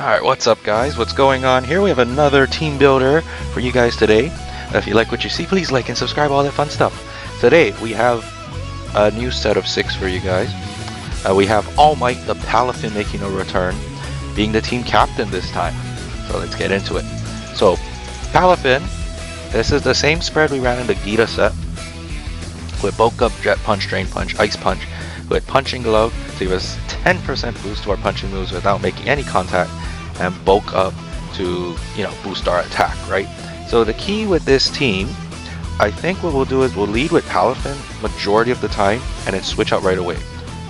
Alright, what's up guys? What's going on here? We have another team builder for you guys today. If you like what you see, please like and subscribe, all that fun stuff. Today we have a new set of 6 for you guys. We have All Might the Palafin making a return, being the team captain this time. So let's get into it. So, Palafin, this is the same spread we ran in the Geeta set, with Bulk Up, Jet Punch, Drain Punch, Ice Punch, with Punching Glove to give us 10% boost to our punching moves without making any contact, and Bulk Up to, boost our attack, right? So the key with this team, I think what we'll do is we'll lead with Palafin majority of the time and then switch out right away.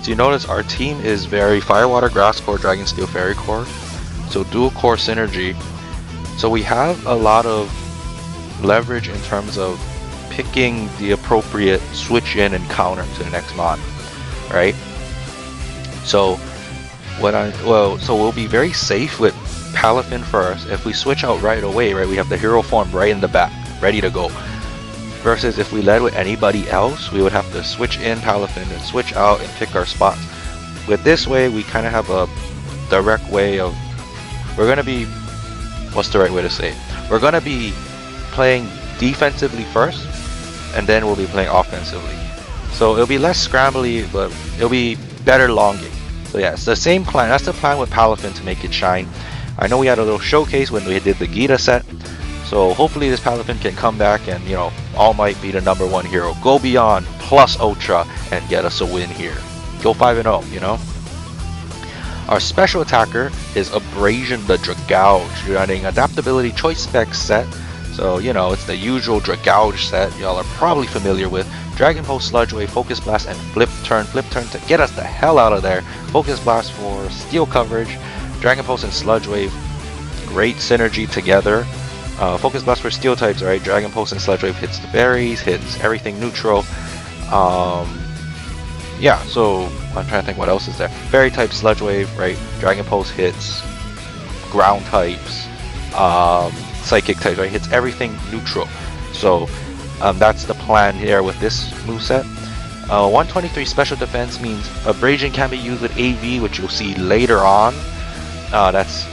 So you notice our team is very Fire, Water, Grass Core, Dragon, Steel, Fairy Core, so dual core synergy. So we have a lot of leverage in terms of picking the appropriate switch in and counter to the next mod, right? So so we'll be very safe with Palafin first. If we switch out right away, right, we have the hero form right in the back, ready to go. Versus if we led with anybody else, we would have to switch in Palafin and switch out and pick our spots. With this way, we kind of have a direct way of, we're gonna be, what's the right way to say it? We're gonna be playing defensively first, and then we'll be playing offensively. So it'll be less scrambly, but it'll be better long game. So yeah, it's the same plan. That's the plan with Palafin to make it shine. I know we had a little showcase when we did the Geeta set, so hopefully this Palafin can come back and, All Might be the #1 hero. Go beyond, plus Ultra, and get us a win here. Go 5-0, Our special attacker is Abrasion the Dragalge, running Adaptability Choice Spec set. So, it's the usual Dragalge set y'all are probably familiar with. Dragon Pulse, Sludge Wave, Focus Blast, and Flip Turn. Flip Turn to get us the hell out of there. Focus Blast for Steel coverage. Dragon Pulse and Sludge Wave, great synergy together. Focus Blast for Steel types, right? Dragon Pulse and Sludge Wave hits the berries, hits everything neutral. Yeah, so I'm trying to think what else is there. Fairy type Sludge Wave, right? Dragon Pulse hits ground types. Psychic types, right? Hits everything neutral. So that's the plan here with this moveset. 123 special defense means Abrasion can be used with AV, which you'll see later on. That's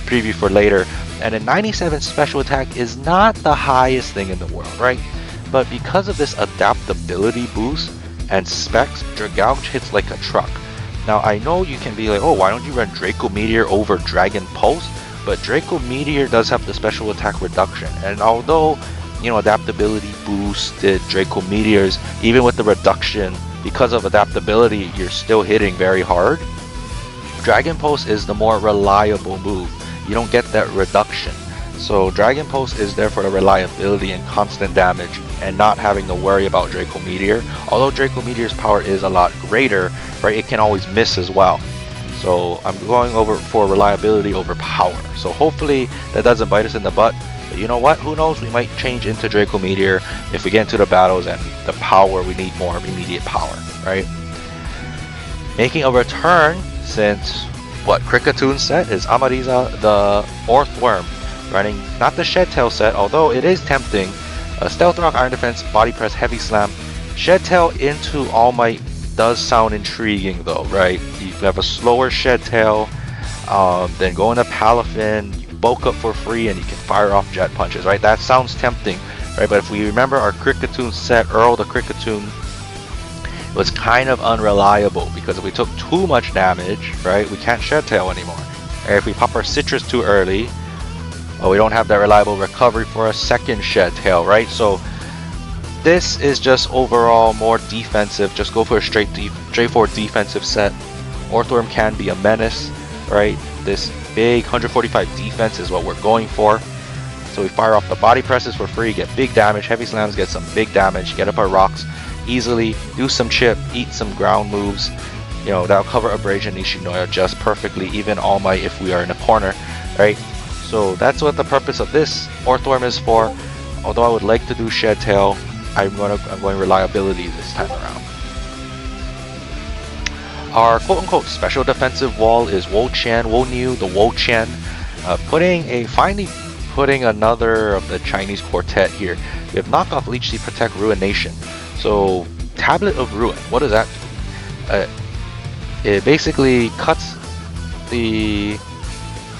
preview for later. And a 97 special attack is not the highest thing in the world, right? But because of this adaptability boost and specs, Dragalge hits like a truck. Now I know you can be like, oh, why don't you run Draco Meteor over Dragon Pulse? But Draco Meteor does have the special attack reduction, and although adaptability boosted Draco Meteors, even with the reduction, because of adaptability, you're still hitting very hard. Dragon Pulse is the more reliable move. You don't get that reduction. So Dragon Pulse is there for the reliability and constant damage, and not having to worry about Draco Meteor. Although Draco Meteor's power is a lot greater, right, it can always miss as well. So I'm going over for reliability over power. So hopefully that doesn't bite us in the butt. But you know what? Who knows? We might change into Draco Meteor if we get into the battles and the power, we need more immediate power, right? Making a return since Kricketune set is Abrasion the Orthworm, running not the Shed Tail set, although it is tempting. Stealth Rock, Iron Defense, Body Press, Heavy Slam. Shed Tail into All Might does sound intriguing though, right? You have a slower Shed Tail, then go into Palafin, you bulk up for free, and you can fire off Jet Punches, right? That sounds tempting, right? But if we remember our Kricketune set, Earl the Kricketune was kind of unreliable, because if we took too much damage, right, we can't Shed Tail anymore. And if we pop our Citrus too early, well, we don't have that reliable recovery for a second Shed Tail, right? So this is just overall more defensive. Just go for a straightforward defensive set. Orthworm can be a menace, right? This big 145 defense is what we're going for. So we fire off the body presses for free, get big damage. Heavy slams get some big damage. Get up our rocks easily. Do some chip, eat some ground moves. That'll cover Abrasion and Nishinoya just perfectly. Even All Might if we are in a corner, right? So that's what the purpose of this Orthworm is for. Although I would like to do Shed Tail, I'm going reliability this time around. Our quote-unquote special defensive wall is Wo-Chien, the Wo-Chien, finally putting another of the Chinese quartet here. We have Knockoff, Leech Seed, Protect, Ruination. So Tablet of Ruin, what does that do? It basically cuts the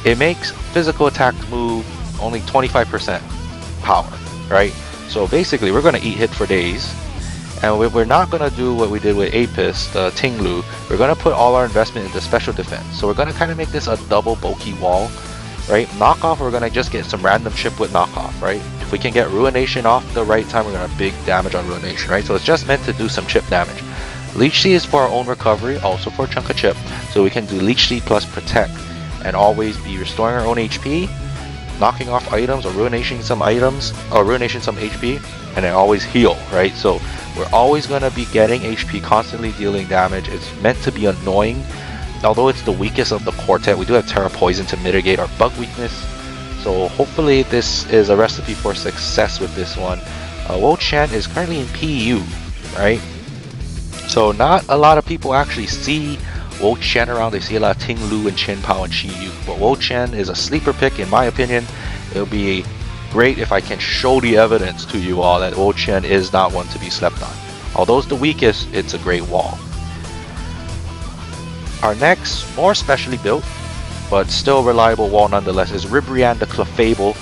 it makes physical attacks move only 25% power, right? So basically, we're going to eat hit for days, and we're not going to do what we did with Apis, the Tinglu. We're going to put all our investment into special defense. So we're going to kind of make this a double bulky wall, right? Knockoff, we're going to just get some random chip with knockoff, right? If we can get Ruination off the right time, we're going to have big damage on Ruination, right? So it's just meant to do some chip damage. Leech Seed is for our own recovery, also for a chunk of chip. So we can do Leech Seed plus Protect and always be restoring our own HP, knocking off items or ruination some items or ruination some HP, and then always heal, right? So we're always going to be getting HP, constantly dealing damage. It's meant to be annoying. Although it's the weakest of the quartet, we do have Terra Poison to mitigate our bug weakness. So hopefully this is a recipe for success with this one. Wo-Chien is currently in PU, right? So not a lot of people actually see Wo-Chien around. They see a lot of Ting Lu and Chin Pao and Chi Yu. But Wo-Chien is a sleeper pick in my opinion. It'll be great if I can show the evidence to you all that Wo-Chien is not one to be slept on. Although it's the weakest, it's a great wall. Our next, more specially built, but still reliable wall nonetheless, is Abrasion the Clefable,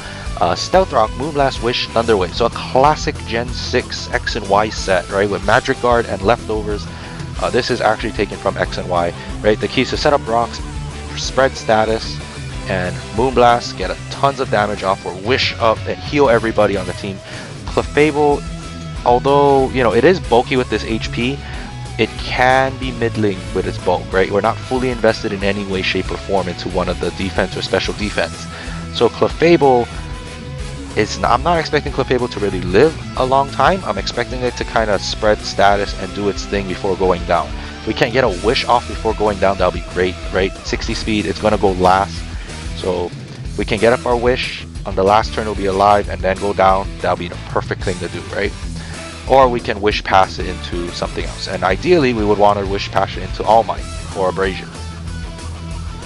Stealth Rock, Moonblast, Wish, Thunderwave. So a classic Gen 6 X and Y set, right, with Magic Guard and leftovers. This is actually taken from X and Y, right? The key is to set up rocks, spread status, and Moonblast, get tons of damage off, or Wish up and heal everybody on the team. Clefable, although, you know, it is bulky with this HP, it can be middling with its bulk, right? We're not fully invested in any way, shape, or form into one of the defense or special defense. So Clefable is, I'm not expecting Clefable to really live a long time. I'm expecting it to kind of spread status and do its thing before going down. If we can get a Wish off before going down, that'll be great, right? 60 speed, it's gonna go last. So if we can get up our Wish, on the last turn it'll be alive and then go down, that'll be the perfect thing to do, right? Or we can Wish pass it into something else. And ideally, we would want to Wish pass it into All Might or Abrasion.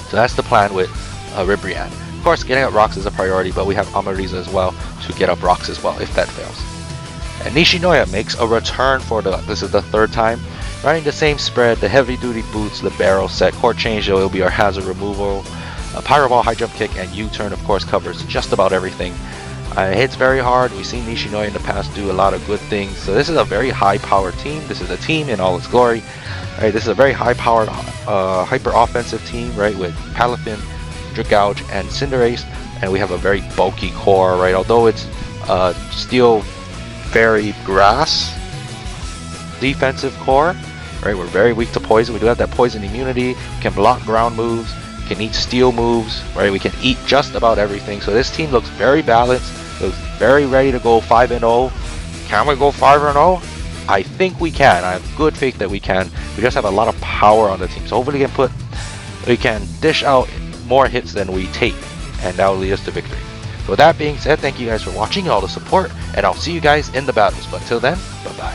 So that's the plan with Abrasion. Of course, getting up rocks is a priority, but we have Amariza as well to get up rocks as well if that fails. And Nishinoya makes a return for this is the third time. Running the same spread, the heavy duty boots, Libero set, core change, though, it'll be our hazard removal. A Pyro Ball, high jump kick, and U-turn, of course, covers just about everything. It hits very hard. We've seen Nishinoya in the past do a lot of good things. So this is a very high-powered team. This is a team in all its glory. Right, this is a very high-powered, hyper-offensive team, right, with Palafin, Dragalge, and Cinderace. And we have a very bulky core, right? Although it's still very grass defensive core, right? We're very weak to poison. We do have that poison immunity. We can block ground moves. We can eat steel moves, right? We can eat just about everything. So this team looks very balanced. Looks very ready to go 5-0. Can we go 5-0? I think we can. I have good faith that we can. We just have a lot of power on the team. So hopefully we can dish out more hits than we take, and that will lead us to victory. So with that being said, thank you guys for watching, all the support, and I'll see you guys in the battles. But till then, bye-bye.